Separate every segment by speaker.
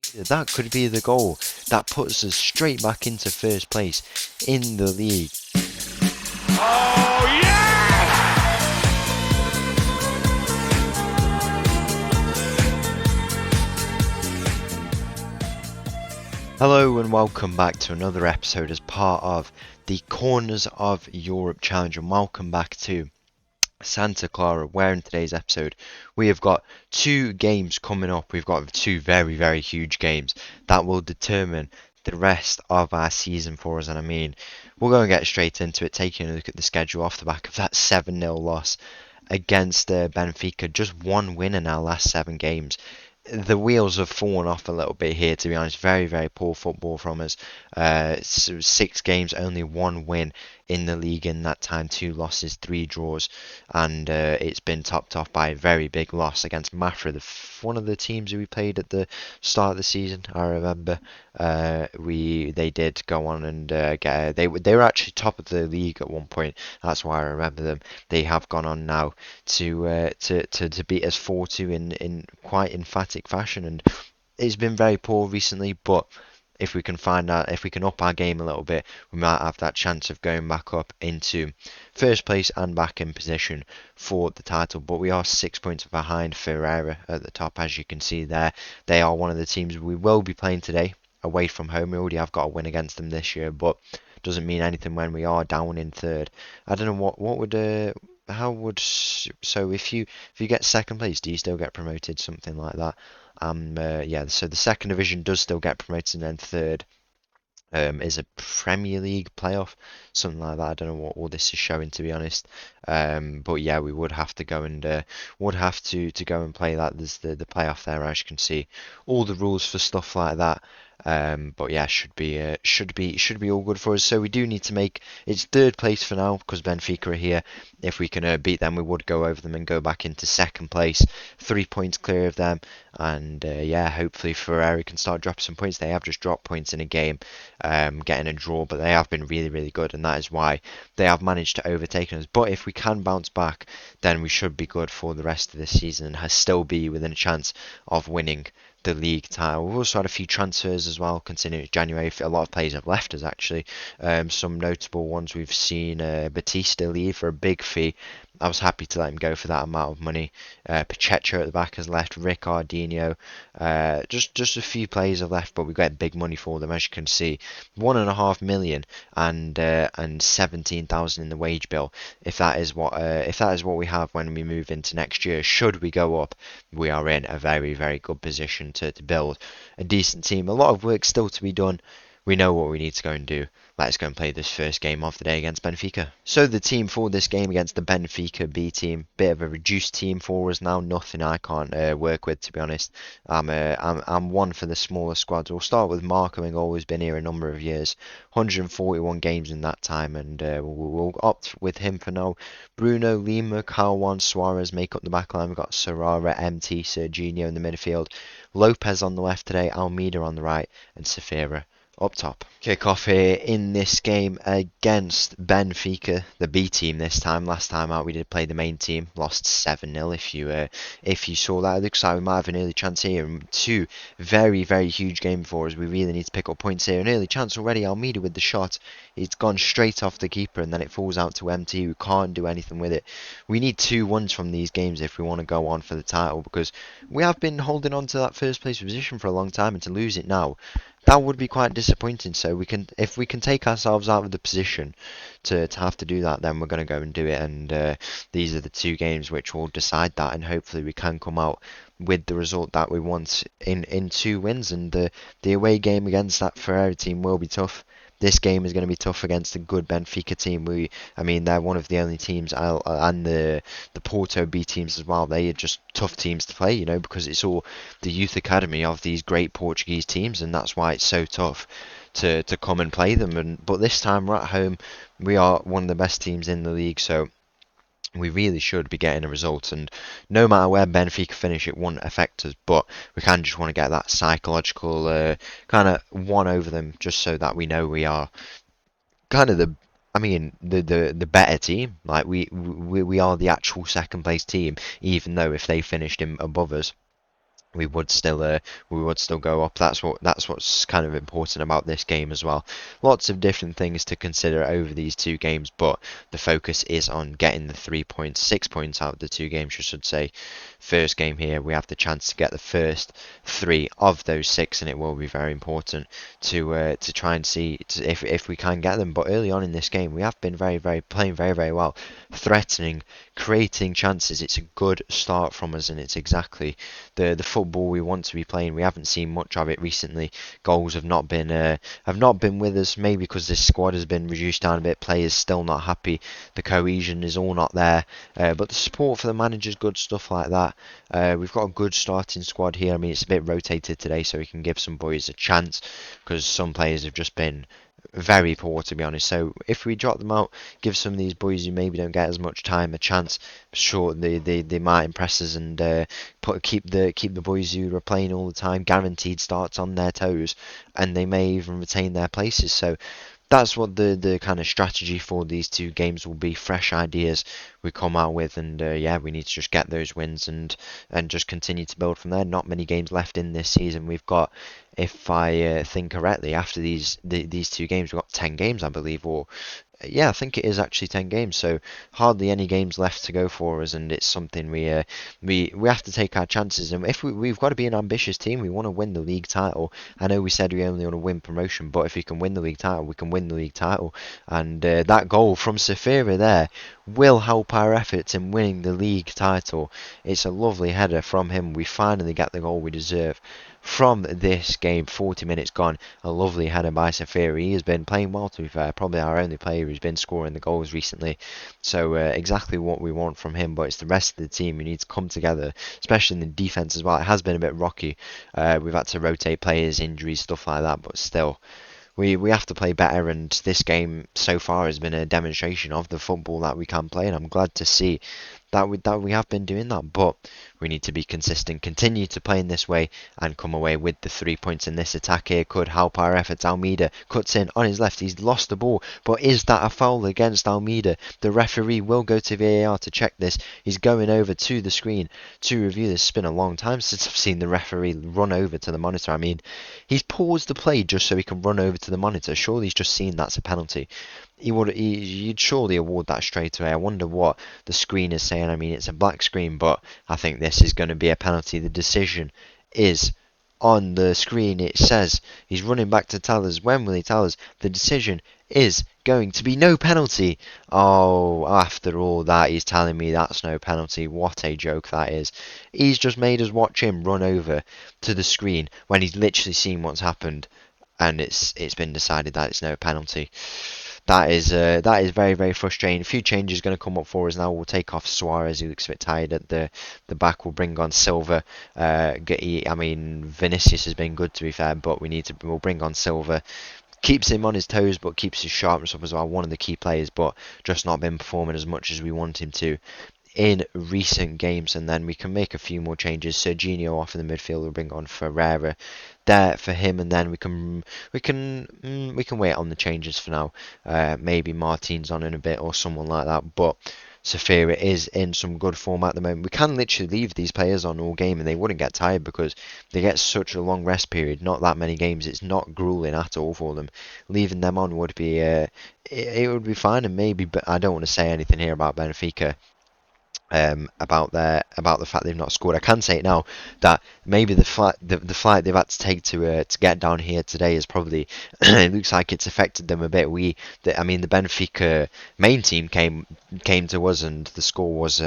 Speaker 1: That could be the goal that puts us straight back into first place in the league.
Speaker 2: Oh, yes!
Speaker 1: Hello and welcome back to another episode as part of the Corners of Europe Challenge, and welcome back to Santa Clara, where in today's episode we have got two games coming up. We've got two very huge games that will determine the rest of our season for us, and I mean, we'll go and get straight into it, taking a look at the schedule off the back of that 7-0 loss against Benfica. Just one win in our last 7 games. The wheels have fallen off a little bit here, to be honest. Very poor football from us. 6 games, only one win in the league in that time, 2 losses, 3 draws, and it's been topped off by a very big loss against Mafra, one of the teams who we played at the start of the season. I remember they did go on and they were actually top of the league at one point. That's why I remember them. They have gone on now to beat us 4-2 in quite emphatic fashion, and it's been very poor recently, but if we can if we can up our game a little bit, we might have that chance of going back up into first place and back in position for the title. But we are 6 points behind Ferreira at the top, as you can see there. They are one of the teams we will be playing today away from home. We already have got a win against them this year, but doesn't mean anything when we are down in third. I don't know what would how would so if you get second place, do you still get promoted? Something like that. Yeah, so the second division does still get promoted, and then third is a Premier League playoff, something like that. I don't know what all this is showing, to be honest. But yeah, we would have to go and go and play that. There's the playoff there, as you can see, all the rules for stuff like that. But yeah, should be all good for us. So we do need to make it's third place for now because Benfica are here. If we can beat them, we would go over them and go back into second place, 3 points clear of them. And yeah, hopefully Ferreira can start dropping some points. They have just dropped points in a game, getting a draw, but they have been really good, and that is why they have managed to overtake us. But if we can bounce back, then we should be good for the rest of this season and has still be within a chance of winning the league title. We've also had a few transfers as well, considering it's January. A lot of players have left us actually. Some notable ones we've seen Batista leave for a big fee. I was happy to let him go for that amount of money. Pacheco at the back has left. Ricardinho. Just a few players have left, but we get big money for them, as you can see. 1.5 million and 17,000 in the wage bill. If that is what we have when we move into next year, should we go up, we are in a very good position to build a decent team. A lot of work still to be done. We know what we need to go and do. Let's go and play this first game of the day against Benfica. So the team for this game against the Benfica B team, bit of a reduced team for us now. Nothing I can't work with, to be honest. I'm one for the smaller squads. We'll start with Marco, having always been here a number of years, 141 games in that time, and we'll opt with him for now. Bruno, Lima, Kalwan, Suarez make up the back line. We've got Serrara, MT, Serginho in the midfield, Lopez on the left today, Almeida on the right, and Safira up top. Kick off here in this game against Benfica, the B team this time. Last time out we did play the main team, lost 7-0 if you saw that. It looks like we might have an early chance here. Two very huge game for us. We really need to pick up points here. An early chance already. Almeida with the shot. It's gone straight off the keeper and then it falls out to MT, who can't do anything with it. We need 2-1s from these games if we want to go on for the title, because we have been holding on to that first place position for a long time, and to lose it now, that would be quite disappointing. So if we can take ourselves out of the position to have to do that, then we're going to go and do it. And these are the 2 games which will decide that, and hopefully we can come out with the result that we want in 2 wins. And the away game against that Ferreira team will be tough. This game is going to be tough against a good Benfica team. I mean, they're one of the only teams, and the Porto B teams as well. They are just tough teams to play, because it's all the youth academy of these great Portuguese teams, and that's why it's so tough to come and play them. But this time we're at home. We are one of the best teams in the league, so we really should be getting a result, and no matter where Benfica finish, it won't affect us, but we kind of just want to get that psychological kind of one over them, just so that we know we are kind of the better team. Like we are the actual second place team, even though if they finished in above us, we would still go up. That's what's kind of important about this game as well. Lots of different things to consider over these two games, but the focus is on getting the 3 points, 6 points out of the two games, I should say. First game here, we have the chance to get the first three of those six, and it will be very important to try and see if we can get them. But early on in this game, we have been playing very very well, threatening, creating chances. It's a good start from us, and it's exactly the football we want to be playing. We haven't seen much of it recently. Goals have not been with us, maybe because this squad has been reduced down a bit. Players still not happy. The cohesion is all not there. But the support for the manager's good, stuff like that. We've got a good starting squad here. I mean, it's a bit rotated today, so we can give some boys a chance because some players have just been very poor, to be honest. So if we drop them out, give some of these boys who maybe don't get as much time a chance, sure they might impress us and keep the boys who are playing all the time guaranteed starts on their toes, and they may even retain their places. So that's what the kind of strategy for these two games will be. Fresh ideas we come out with, and yeah, we need to just get those wins and just continue to build from there. Not many games left in this season. We've got, if I think correctly, after these two games, we've got 10 games, I believe, or yeah, I think it is actually 10 games, so hardly any games left to go for us, and it's something we have to take our chances. And if we've got to be an ambitious team, we want to win the league title. I know we said we only want to win promotion, but if we can win the league title, we can win the league title. And that goal from Ferreira there will help our efforts in winning the league title. It's a lovely header from him. We finally get the goal we deserve from this game. 40 minutes gone, a lovely header by Ferreira. He has been playing well, to be fair, probably our only player who's been scoring the goals recently, so exactly what we want from him. But it's the rest of the team who needs to come together, especially in the defence as well. It has been a bit rocky. We've had to rotate players, injuries, stuff like that, but still we have to play better, and this game so far has been a demonstration of the football that we can play, and I'm glad to see that we have been doing that. But we need to be consistent, continue to play in this way, and come away with the 3 points. In this attack here could help our efforts. Almeida cuts in on his left. He's lost the ball, but is that a foul against Almeida? The referee will go to VAR to check this. He's going over to the screen to review this. It's been a long time since I've seen the referee run over to the monitor. I mean, he's paused the play just so he can run over to the monitor. Surely he's just seen that's a penalty. You'd surely award that straight away. I wonder what the screen is saying. I mean, it's a black screen, but I think this is going to be a penalty. The decision is on the screen. It says he's running back to tell us. When will he tell us? The decision is going to be no penalty. Oh, after all that, he's telling me that's no penalty. What a joke that is. He's just made us watch him run over to the screen when he's literally seen what's happened, and it's been decided that it's no penalty. That is very very frustrating. A few changes going to come up for us now. We'll take off Suarez, who looks a bit tired at the back. We'll bring on Silva. I mean, Vinicius has been good, to be fair, but we'll bring on Silva. Keeps him on his toes, but keeps his sharpness up as well. One of the key players, but just not been performing as much as we want him to in recent games. And then we can make a few more changes. Serginho off in the midfield. We'll bring on Ferreira there for him, and then we can wait on the changes for now. Maybe Martin's on in a bit or someone like that. But Ferreira is in some good form at the moment. We can literally leave these players on all game and they wouldn't get tired because they get such a long rest period. Not that many games. It's not grueling at all for them. Leaving them on would be it would be fine, and maybe. But I don't want to say anything here about Benfica. About the fact they've not scored. I can say it now that maybe the flight they've had to take to get down here today is probably it looks like it's affected them a bit. I mean the Benfica main team came to us and the score was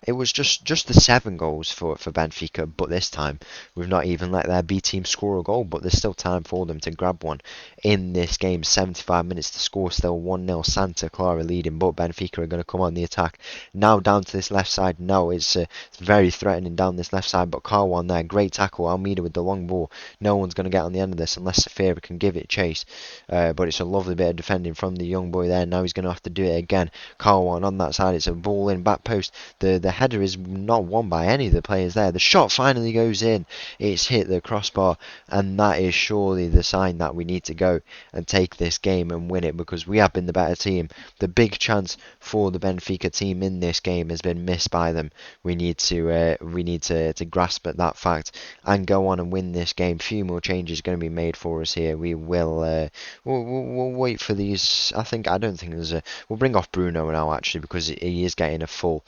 Speaker 1: it was just the 7 goals for Benfica, but this time we've not even let their B team score a goal, but there's still time for them to grab one in this game. 75 minutes to score, still 1-0. Santa Clara leading, but Benfica are going to come on the attack. Now down to this left side. No, it's very threatening down this left side, but Clara on there. Great tackle. Almeida with the long ball. No one's going to get on the end of this unless Ferreira can give it chase. But it's a lovely bit of defending from the young boy there. Now he's going to have to do it again. Clara on that side. It's a ball in back post. The header is not won by any of the players there. The shot finally goes in. It's hit the crossbar, and that is surely the sign that we need to go and take this game and win it, because we have been the better team. The big chance for the Benfica team in this game has been missed by them. We need to grasp at that fact and go on and win this game. Few more changes going to be made for us here. We will we'll wait for these. I don't think there's a. We'll bring off Bruno now actually, because he is getting a full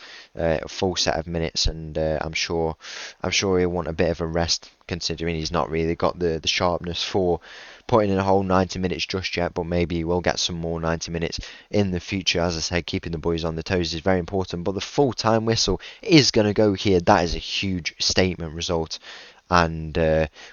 Speaker 1: set of minutes, and I'm sure he'll want a bit of a rest, considering he's not really got the sharpness for putting in a whole 90 minutes just yet, but maybe we'll get some more 90 minutes in the future. As I said, keeping the boys on the toes is very important, but the full-time whistle is going to go here. That is a huge statement result, and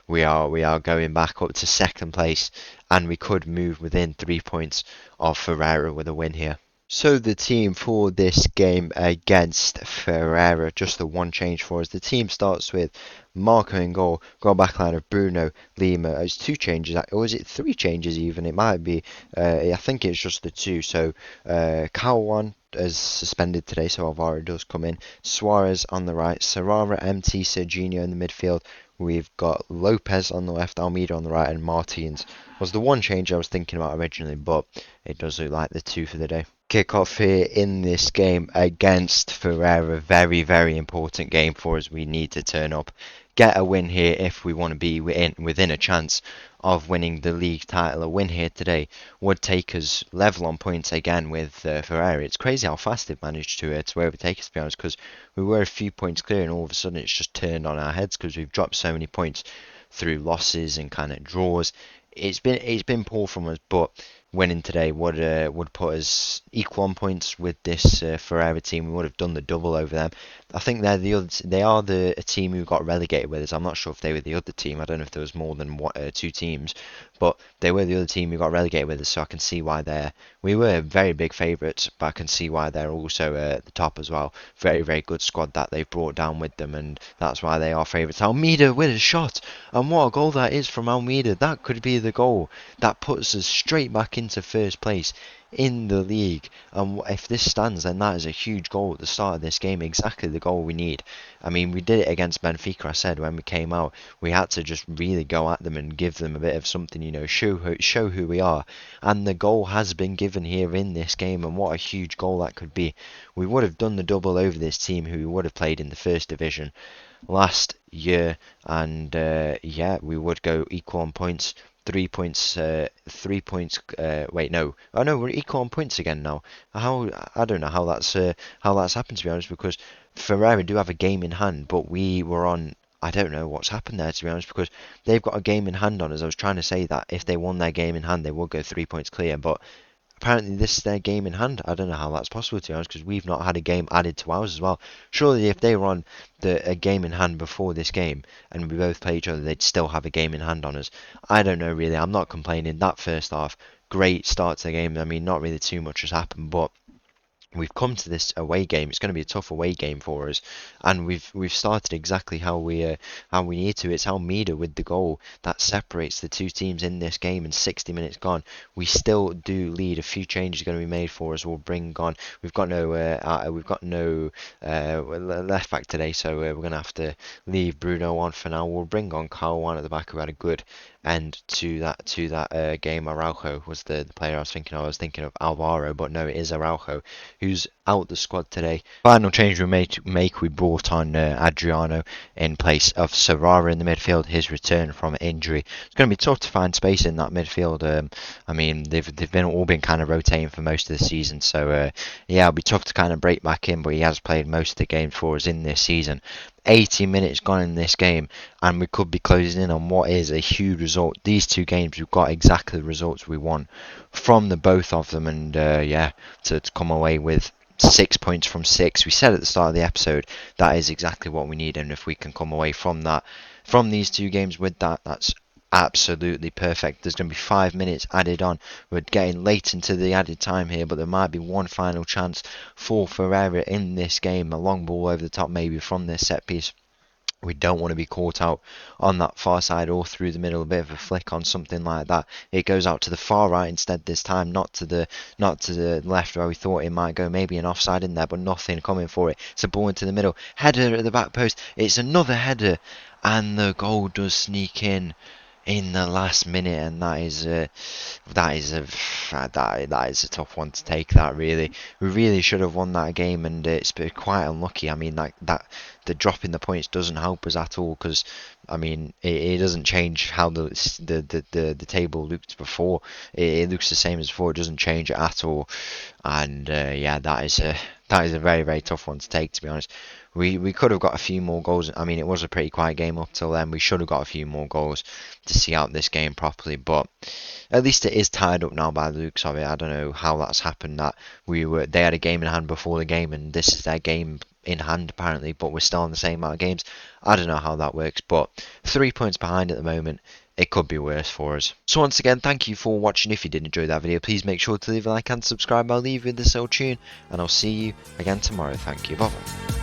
Speaker 1: we are going back up to second place, and we could move within 3 points of Ferreira with a win here. So the team for this game against Ferreira, just the one change for us. The team starts with Marco in goal backline of Bruno, Lima. It's two changes, or is it three changes even? It might be. I think it's just the two. So Kawan is suspended today, so Alvaro does come in. Suarez on the right, Serrara, MT, Serginho in the midfield. We've got Lopez on the left, Almeida on the right, and Martins was the one change I was thinking about originally, but it does look like the two for the day. Kick-off here in this game against Ferreira. Very, very important game for us. We need to turn up, get a win here if we want to be within a chance of winning the league title. A win here today would take us level on points again with Ferreira. It's crazy how fast they've managed to overtake us, to be honest, because we were a few points clear, and all of a sudden it's just turned on our heads because we've dropped so many points through losses and kind of draws. It's been poor from us, but winning today would put us equal on points with this Ferreira team. We would have done the double over them. I think they are a team who got relegated with us. I'm not sure if they were the other team. I don't know if there was more than two teams, but they were the other team who got relegated with us. So I can see why we were very big favourites, but I can see why they're also at the top as well. Very, very good squad that they've brought down with them, and that's why they are favourites. Almeida with a shot, and what a goal that is from Almeida. That could be the goal that puts us straight back into first place in the league, and if this stands, then that is a huge goal at the start of this game. Exactly the goal we need. I mean, we did it against Benfica. I said when we came out, we had to just really go at them and give them a bit of something, show who we are, and the goal has been given here in this game, and what a huge goal that could be. We would have done the double over this team who would have played in the first division last year, and we would go equal on points. 3 points. Wait, no. Oh no, we're equal on points again now. I don't know how that's happened, to be honest, because Ferreira do have a game in hand, but we were on. I don't know what's happened there, to be honest, because they've got a game in hand on us. I was trying to say that if they won their game in hand, they would go 3 points clear, but apparently this is their game in hand. I don't know how that's possible, to be honest, because we've not had a game added to ours as well. Surely if they were on a game in hand before this game and we both play each other, they'd still have a game in hand on us. I don't know really. I'm not complaining. That first half, great start to the game. I mean, not really too much has happened, but we've come to this away game. It's going to be a tough away game for us, and we've started exactly how we need to. It's Almeida with the goal that separates the two teams in this game. And 60 minutes gone, we still do lead. A few changes are going to be made for us. We'll bring on. We've got no left back today, so we're going to have to leave Bruno on for now. We'll bring on Clara at the back, who had a good end to that game. Araujo was the player I was thinking of. I was thinking of Alvaro, but no, it is Araujo who's out the squad today. Final change we make, we brought on Adriano in place of Serrara in the midfield. His return from injury. It's going to be tough to find space in that midfield. I mean, they've all been kind of rotating for most of the season, so it'll be tough to kind of break back in. But he has played most of the games for us in this season. 80 minutes gone in this game, and we could be closing in on what is a huge result. These two games, we've got exactly the results we want from the both of them, and to come away with 6 points from 6. We said at the start of the episode that is exactly what we need, and if we can come away from these two games with that, that's absolutely perfect. There's going to be 5 minutes added on. We're getting late into the added time here, but there might be one final chance for Ferreira in this game. A long ball over the top, maybe from this set piece. We don't want to be caught out on that far side or through the middle, a bit of a flick on something like that. It goes out to the far right instead this time, not to the left where we thought it might go. Maybe an offside in there, but nothing coming for it. It's a ball into the middle. Header at the back post. It's another header, and the goal does sneak in the last minute, and that is a tough one to take. That really, we really should have won that game, and it's been quite unlucky. I mean, that the drop in the points doesn't help us at all, because I mean it doesn't change how the table looked before. It looks the same as before. It doesn't change at all, and yeah, that is a very, very tough one to take, to be honest. We could have got a few more goals. I mean, it was a pretty quiet game up till then. We should have got a few more goals to see out this game properly, but at least it is tied up now by the looks of it. I don't know how that's happened. That they had a game in hand before the game, and this is their game in hand apparently, but we're still on the same amount of games. I don't know how that works, but 3 points behind at the moment. It could be worse for us. So once again, thank you for watching. If you did enjoy that video, please make sure to leave a like and subscribe. I'll leave you with this old tune, and I'll see you again tomorrow. Thank you. Bye bye.